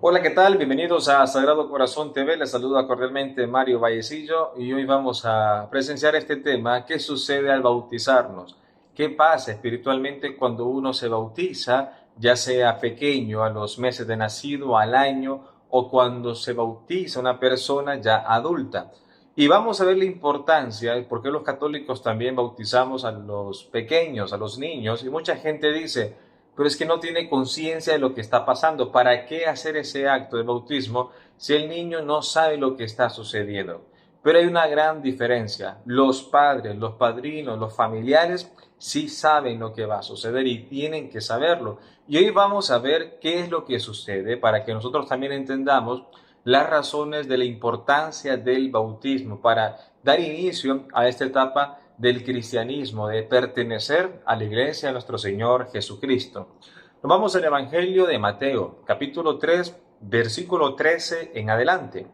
Hola, ¿qué tal? Bienvenidos a Sagrado Corazón TV. Les saluda cordialmente Mario Vallecillo y hoy vamos a presenciar este tema. ¿Qué sucede al bautizarnos? ¿Qué pasa espiritualmente cuando uno se bautiza, ya sea pequeño, a los meses de nacido, al año, o cuando se bautiza una persona ya adulta? Y vamos a ver la importancia y por qué los católicos también bautizamos a los pequeños, a los niños. Y mucha gente dice, pero es que no tiene conciencia de lo que está pasando. ¿Para qué hacer ese acto de bautismo si el niño no sabe lo que está sucediendo? Pero hay una gran diferencia. Los padres, los padrinos, los familiares sí saben lo que va a suceder y tienen que saberlo. Y hoy vamos a ver qué es lo que sucede para que nosotros también entendamos las razones de la importancia del bautismo para dar inicio a esta etapa del cristianismo, de pertenecer a la iglesia de nuestro Señor Jesucristo. Nos vamos al Evangelio de Mateo, capítulo 3, versículo 13 en adelante.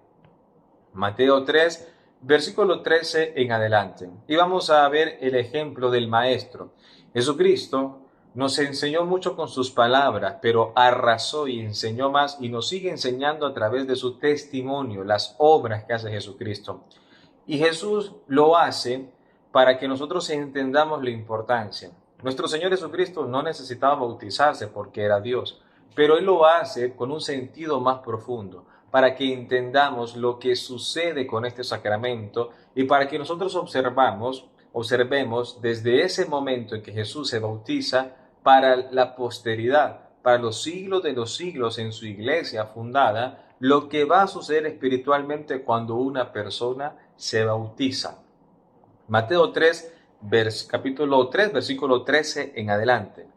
Mateo 3, versículo 13 en adelante. Y vamos a ver el ejemplo del Maestro. Jesucristo nos enseñó mucho con sus palabras, pero arrasó y enseñó más y nos sigue enseñando a través de su testimonio, las obras que hace Jesucristo. Y Jesús lo hace para que nosotros entendamos la importancia. Nuestro Señor Jesucristo no necesitaba bautizarse porque era Dios, pero Él lo hace con un sentido más profundo, para que entendamos lo que sucede con este sacramento y para que nosotros observemos desde ese momento en que Jesús se bautiza para la posteridad, para los siglos de los siglos en su iglesia fundada, lo que va a suceder espiritualmente cuando una persona se bautiza. Mateo 3, capítulo 3, versículo 13 en adelante.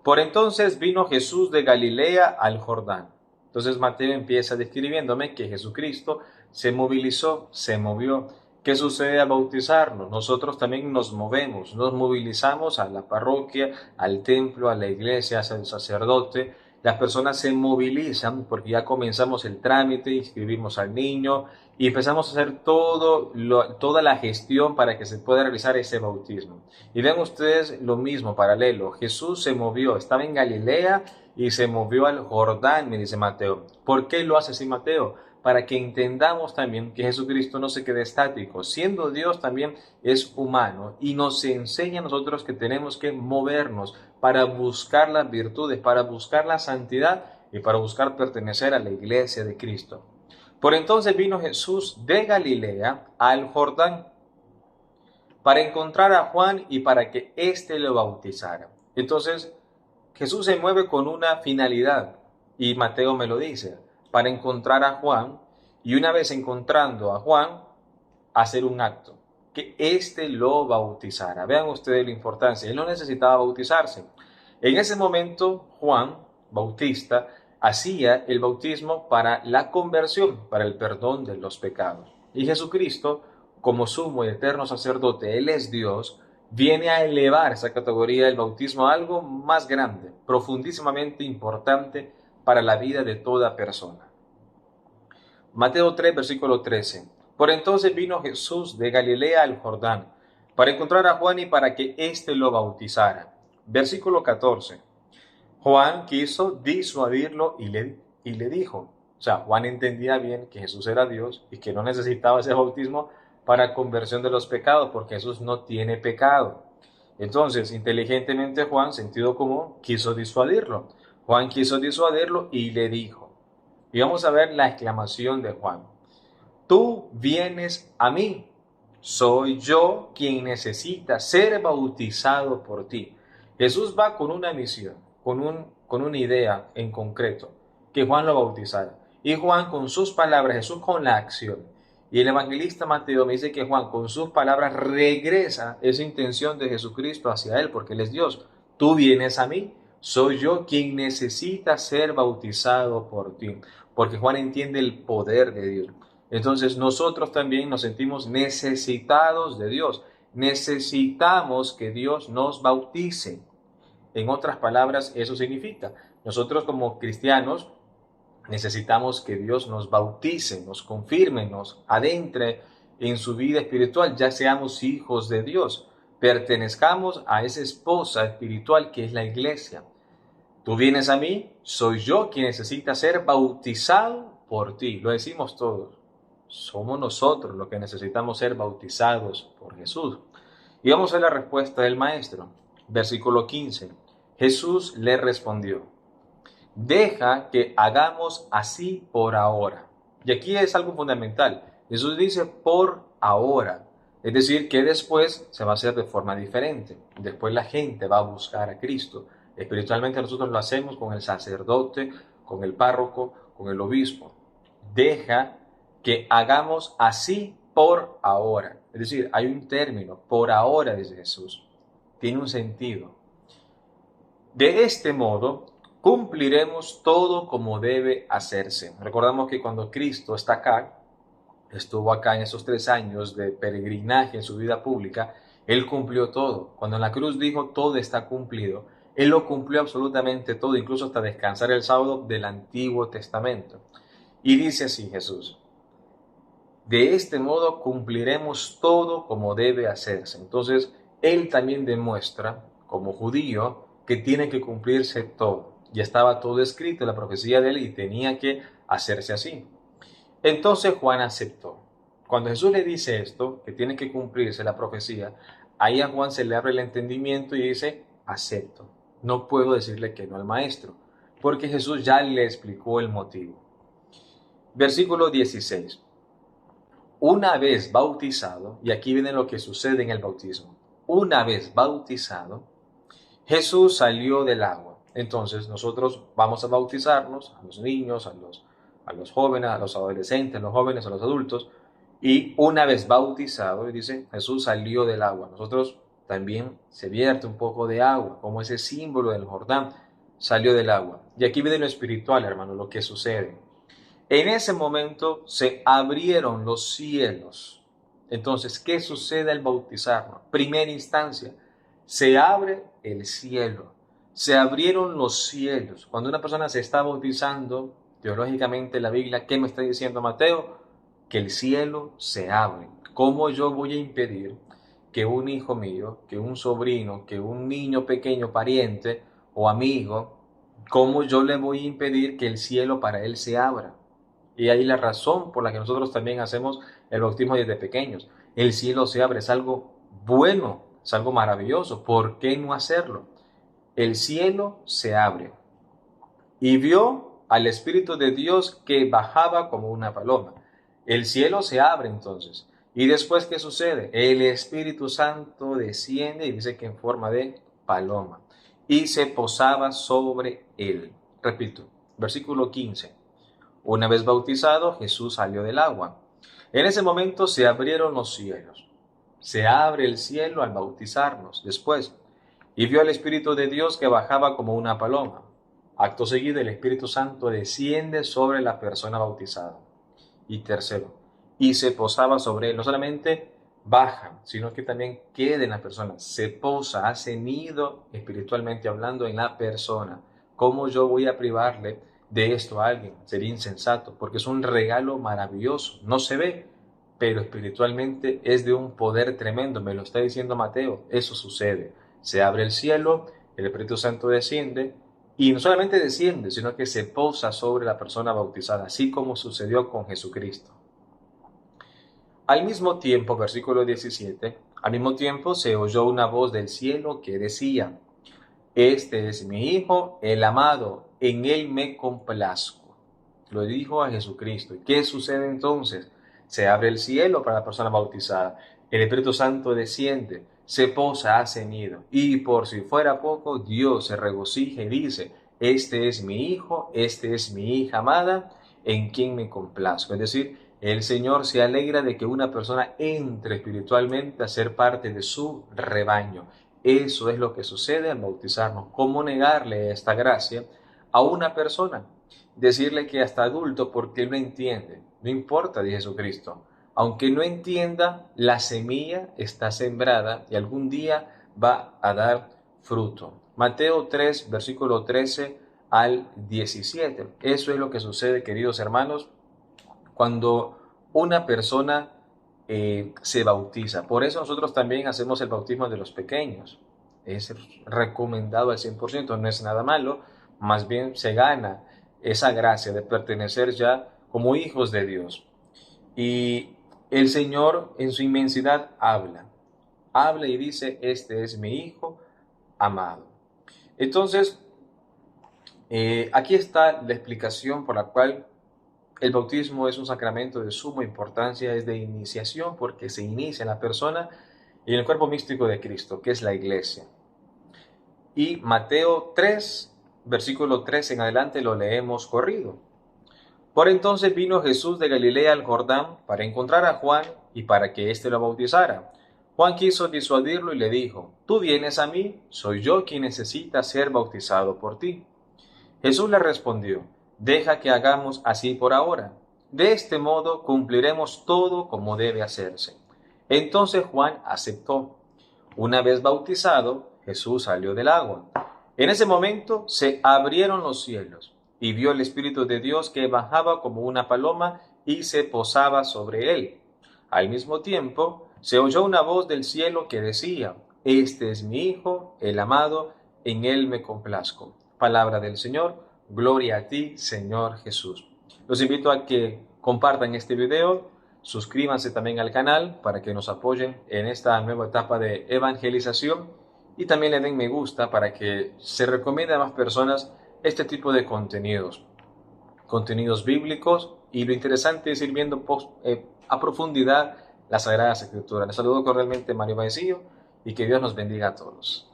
Por entonces vino Jesús de Galilea al Jordán. Entonces Mateo empieza describiéndome que Jesucristo se movilizó, se movió. ¿Qué sucede al bautizarnos? Nosotros también nos movemos, nos movilizamos a la parroquia, al templo, a la iglesia, al sacerdote. Las personas se movilizan porque ya comenzamos el trámite, inscribimos al niño y empezamos a hacer toda la gestión para que se pueda realizar ese bautismo. Y vean ustedes lo mismo, paralelo. Jesús se movió, estaba en Galilea y se movió al Jordán, me dice Mateo. ¿Por qué lo hace así Mateo? Para que entendamos también que Jesucristo no se quede estático. Siendo Dios también es humano y nos enseña a nosotros que tenemos que movernos para buscar las virtudes, para buscar la santidad y para buscar pertenecer a la iglesia de Cristo. Por entonces vino Jesús de Galilea al Jordán para encontrar a Juan y para que éste lo bautizara. Entonces, Jesús se mueve con una finalidad, y Mateo me lo dice, para encontrar a Juan, y una vez encontrando a Juan, hacer un acto, que éste lo bautizara. Vean ustedes la importancia, él no necesitaba bautizarse. En ese momento, Juan Bautista hacía el bautismo para la conversión, para el perdón de los pecados. Y Jesucristo, como sumo y eterno sacerdote, Él es Dios, viene a elevar esa categoría del bautismo a algo más grande, profundísimamente importante para la vida de toda persona. Mateo 3, versículo 13. Por entonces vino Jesús de Galilea al Jordán para encontrar a Juan y para que éste lo bautizara. Versículo 14. Juan quiso disuadirlo y le dijo, o sea, Juan entendía bien que Jesús era Dios y que no necesitaba ese bautismo para conversión de los pecados, porque Jesús no tiene pecado. Entonces, inteligentemente Juan, sentido común, quiso disuadirlo. Juan quiso disuadirlo y le dijo, y vamos a ver la exclamación de Juan, tú vienes a mí, soy yo quien necesita ser bautizado por ti. Jesús va con una misión, con una idea en concreto, que Juan lo bautizara. Y Juan con sus palabras, Jesús con la acción. Y el evangelista Mateo me dice que Juan con sus palabras regresa esa intención de Jesucristo hacia él, porque él es Dios. Tú vienes a mí, soy yo quien necesita ser bautizado por ti, porque Juan entiende el poder de Dios. Entonces nosotros también nos sentimos necesitados de Dios. Necesitamos que Dios nos bautice. En otras palabras, eso significa, nosotros como cristianos necesitamos que Dios nos bautice, nos confirme, nos adentre en su vida espiritual, ya seamos hijos de Dios, pertenezcamos a esa esposa espiritual que es la iglesia. Tú vienes a mí, soy yo quien necesita ser bautizado por ti. Lo decimos todos. Somos nosotros los que necesitamos ser bautizados por Jesús. Y vamos a ver la respuesta del maestro. Versículo 15. Jesús le respondió: deja que hagamos así por ahora. Y aquí es algo fundamental. Jesús dice por ahora. Es decir, que después se va a hacer de forma diferente. Después la gente va a buscar a Cristo. Espiritualmente nosotros lo hacemos con el sacerdote, con el párroco, con el obispo. Deja que hagamos así por ahora. Es decir, hay un término, por ahora, dice Jesús. Tiene un sentido. De este modo, cumpliremos todo como debe hacerse. Recordamos que cuando Cristo estuvo acá en esos 3 años de peregrinaje en su vida pública, Él cumplió todo. Cuando en la cruz dijo todo está cumplido, Él lo cumplió absolutamente todo, incluso hasta descansar el sábado del Antiguo Testamento. Y dice así Jesús: de este modo cumpliremos todo como debe hacerse. Entonces, Él también demuestra, como judío, que tiene que cumplirse todo. Ya estaba todo escrito en la profecía de Él y tenía que hacerse así. Entonces Juan aceptó. Cuando Jesús le dice esto, que tiene que cumplirse la profecía, ahí a Juan se le abre el entendimiento y dice: acepto. No puedo decirle que no al maestro, porque Jesús ya le explicó el motivo. Versículo 16. Una vez bautizado, y aquí viene lo que sucede en el bautismo. Una vez bautizado, Jesús salió del agua. Entonces nosotros vamos a bautizarnos, a los niños, a los jóvenes, a los adolescentes, a los jóvenes, a los adultos. Y una vez bautizado, y dice, Jesús salió del agua. Nosotros también se vierte un poco de agua, como ese símbolo del Jordán, salió del agua. Y aquí viene lo espiritual, hermano, lo que sucede. En ese momento se abrieron los cielos. Entonces, ¿qué sucede al bautizarnos? Primera instancia, se abre el cielo. Se abrieron los cielos. Cuando una persona se está bautizando, teológicamente la Biblia, ¿qué me está diciendo Mateo? Que el cielo se abre. ¿Cómo yo voy a impedir que un hijo mío, que un sobrino, que un niño pequeño, pariente o amigo, cómo yo le voy a impedir que el cielo para él se abra? Y ahí la razón por la que nosotros también hacemos el bautismo desde pequeños. El cielo se abre, es algo bueno, es algo maravilloso. ¿Por qué no hacerlo? El cielo se abre. Y vio al Espíritu de Dios que bajaba como una paloma. El cielo se abre entonces. ¿Y después qué sucede? El Espíritu Santo desciende y dice que en forma de paloma. Y se posaba sobre él. Repito, versículo 15. Una vez bautizado, Jesús salió del agua. En ese momento se abrieron los cielos. Se abre el cielo al bautizarnos. Después, y vio al Espíritu de Dios que bajaba como una paloma. Acto seguido, el Espíritu Santo desciende sobre la persona bautizada. Y tercero, y se posaba sobre él. No solamente baja, sino que también queda en la persona. Se posa, hace nido espiritualmente hablando en la persona. ¿Cómo yo voy a privarle de esto a alguien? Sería insensato, porque es un regalo maravilloso. No se ve, pero espiritualmente es de un poder tremendo. Me lo está diciendo Mateo. Eso sucede. Se abre el cielo, el Espíritu Santo desciende, y no solamente desciende, sino que se posa sobre la persona bautizada, así como sucedió con Jesucristo. Al mismo tiempo, versículo 17, al mismo tiempo se oyó una voz del cielo que decía: este es mi Hijo, el amado, en él me complazco. Lo dijo a Jesucristo. ¿Y qué sucede entonces? Se abre el cielo para la persona bautizada. El Espíritu Santo desciende, se posa, hace nido. Y por si fuera poco, Dios se regocija y dice: este es mi Hijo, este es mi hija amada, en quien me complazco. Es decir, el Señor se alegra de que una persona entre espiritualmente a ser parte de su rebaño. Eso es lo que sucede al bautizarnos. ¿Cómo negarle esta gracia a una persona? Decirle que hasta adulto, porque él no entiende. No importa, dice Jesucristo. Aunque no entienda, la semilla está sembrada y algún día va a dar fruto. Mateo 3, versículo 13 al 17. Eso es lo que sucede, queridos hermanos, cuando una persona se bautiza. Por eso nosotros también hacemos el bautismo de los pequeños. Es recomendado al 100%, no es nada malo, más bien se gana esa gracia de pertenecer ya como hijos de Dios. Y el Señor en su inmensidad habla y dice, este es mi Hijo amado. Entonces, aquí está la explicación por la cual el bautismo es un sacramento de suma importancia, es de iniciación, porque se inicia en la persona y en el cuerpo místico de Cristo, que es la Iglesia. Y Mateo 3, versículo 3 en adelante lo leemos corrido. Por entonces vino Jesús de Galilea al Jordán para encontrar a Juan y para que éste lo bautizara. Juan quiso disuadirlo y le dijo, tú vienes a mí, soy yo quien necesita ser bautizado por ti. Jesús le respondió, deja que hagamos así por ahora. De este modo cumpliremos todo como debe hacerse. Entonces Juan aceptó. Una vez bautizado, Jesús salió del agua. En ese momento se abrieron los cielos y vio el Espíritu de Dios que bajaba como una paloma y se posaba sobre él. Al mismo tiempo, se oyó una voz del cielo que decía, este es mi Hijo, el amado, en él me complazco. Palabra del Señor, gloria a ti, Señor Jesús. Los invito a que compartan este video, suscríbanse también al canal para que nos apoyen en esta nueva etapa de evangelización y también le den me gusta para que se recomiende a más personas este tipo de contenidos bíblicos, y lo interesante es ir viendo a profundidad las Sagradas Escrituras. Les saludo cordialmente Mario Baecillo y que Dios nos bendiga a todos.